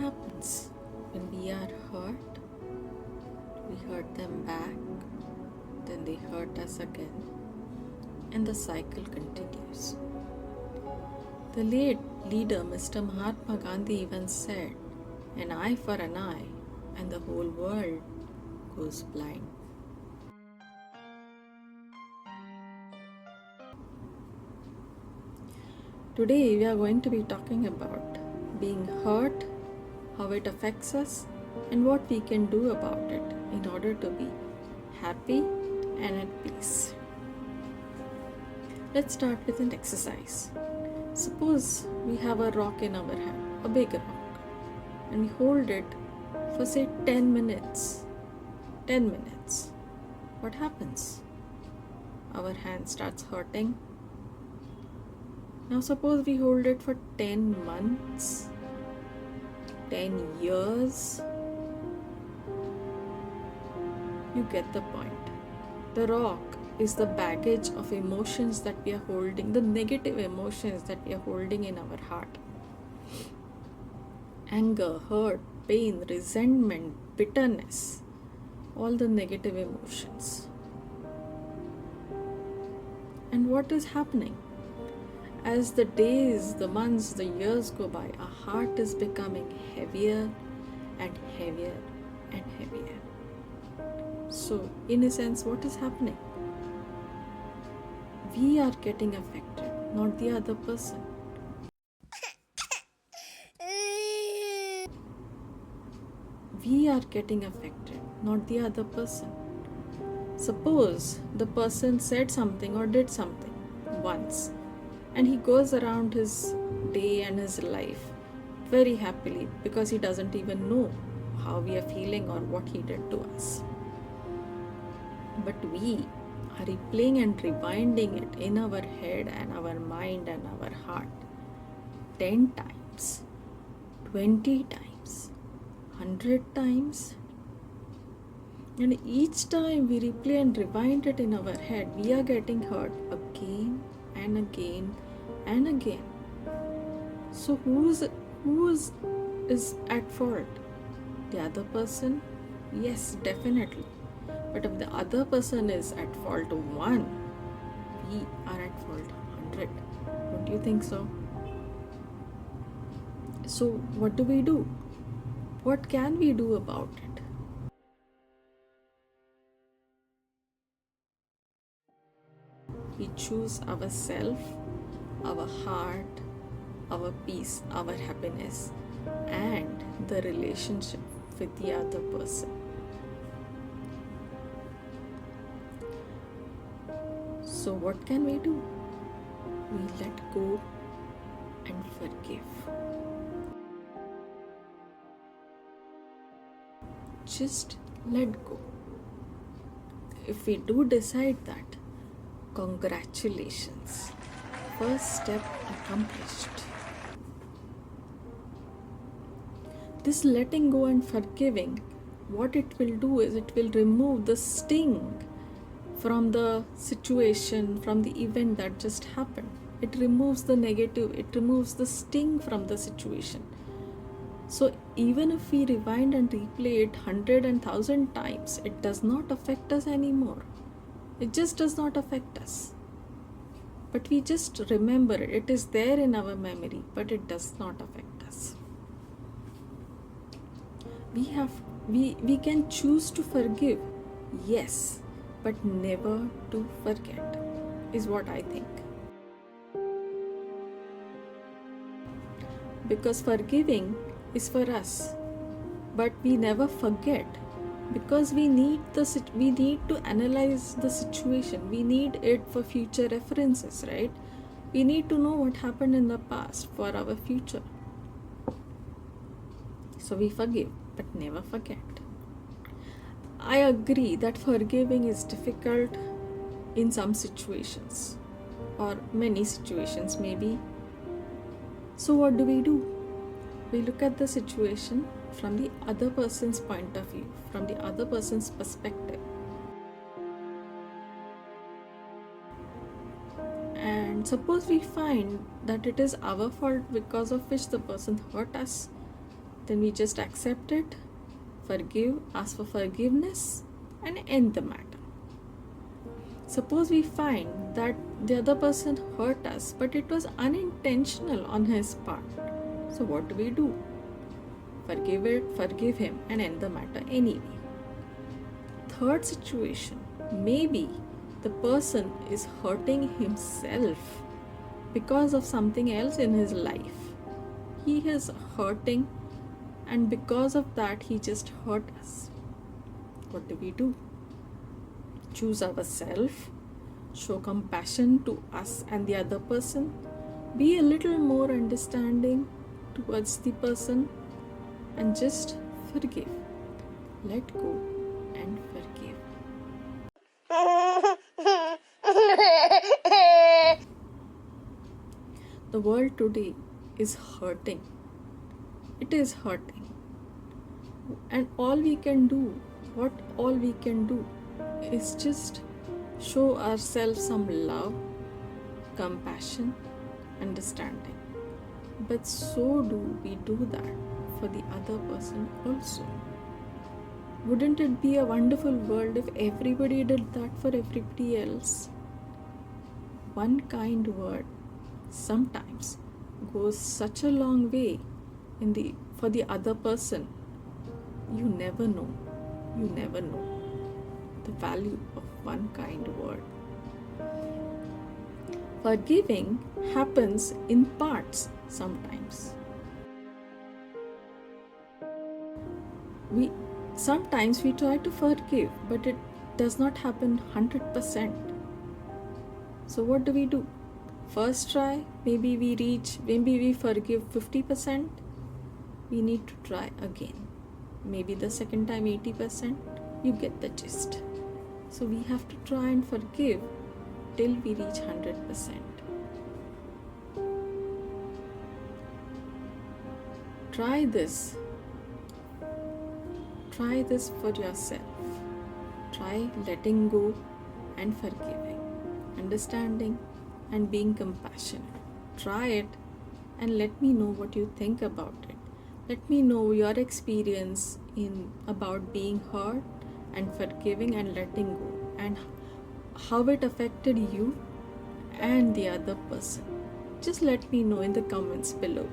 happens when we are hurt? We hurt them back, then they hurt us again, and the cycle continues. The late leader Mr. Mahatma Gandhi once said, "An eye for an eye, and the whole world goes blind." Today we are going to be talking about being hurt, how it affects us, and what we can do about it in order to be happy and at peace. Let's start with an exercise. Suppose we have a rock in our hand, a big rock, and we hold it for say 10 minutes. 10 minutes. What happens? Our hand starts hurting. Now suppose we hold it for 10 months, 10 years. You get the point. The rock is the baggage of emotions that we are holding, the negative emotions that we are holding in our heart. Anger, hurt, pain, resentment, bitterness, all the negative emotions. And what is happening? As the days, the months, the years go by, our heart is becoming heavier and heavier and heavier. So, in a sense, what is happening? We are getting affected, not the other person. We are getting affected, not the other person. Suppose the person said something or did something once, and he goes around his day and his life very happily because he doesn't even know how we are feeling or what he did to us. But we are replaying and rewinding it in our head and our mind and our heart 10 times, 20 times, 100 times. And each time we replay and rewind it in our head, we are getting hurt again and again and again. So who is at fault? The other person? Yes, definitely. But if the other person is at fault 1, we are at fault 100. Don't you think so? So what do? What can we do about it? We choose ourself, our heart, our peace, our happiness, and the relationship with the other person. So what can we do? We let go and forgive. Just let go. If we do decide that, congratulations. First step accomplished. This letting go and forgiving, what it will do is it will remove the sting from the situation, from the event that just happened. It removes the negative, it removes the sting from the situation. So even if we rewind and replay it 100 and 1,000 times, it does not affect us anymore. It just does not affect us. But we just remember it. It is there in our memory, but it does not affect us. We can choose to forgive, yes, but never to forget, is what I think. Because forgiving is for us, but we never forget, because we need to analyze the situation. We need it for future references, right? We need to know what happened in the past for our future. So we forgive, but never forget. I agree that forgiving is difficult in some situations, or many situations maybe. So what do? We look at the situation from the other person's point of view, from the other person's perspective. And suppose we find that it is our fault because of which the person hurt us, then we just accept it, forgive, ask for forgiveness, and end the matter. Suppose we find that the other person hurt us, but it was unintentional on his part. So what do? Forgive him, and end the matter anyway. Third situation, maybe the person is hurting himself because of something else in his life. He is hurting, and because of that, he just hurt us. What do? Choose ourselves, show compassion to us and the other person, be a little more understanding towards the person, and just forgive. Let go and forgive. The world today is hurting. It is hurting. And all we can do is just show ourselves some love, compassion, understanding. But so do we do that for the other person also. Wouldn't it be a wonderful world if everybody did that for everybody else? One kind word sometimes goes such a long way for the other person. You never know the value of one kind word. Forgiving happens in parts sometimes. Sometimes we try to forgive, but it does not happen 100%. So what do? First try, maybe we forgive 50%. We need to try again. Maybe the second time 80%. You get the gist. So we have to try and forgive till we reach 100%. Try this for yourself. Try letting go and forgiving, understanding and being compassionate. Try it and let me know what you think about it. Let me know your experience about being hurt and forgiving and letting go, and how it affected you and the other person. Just let me know in the comments below.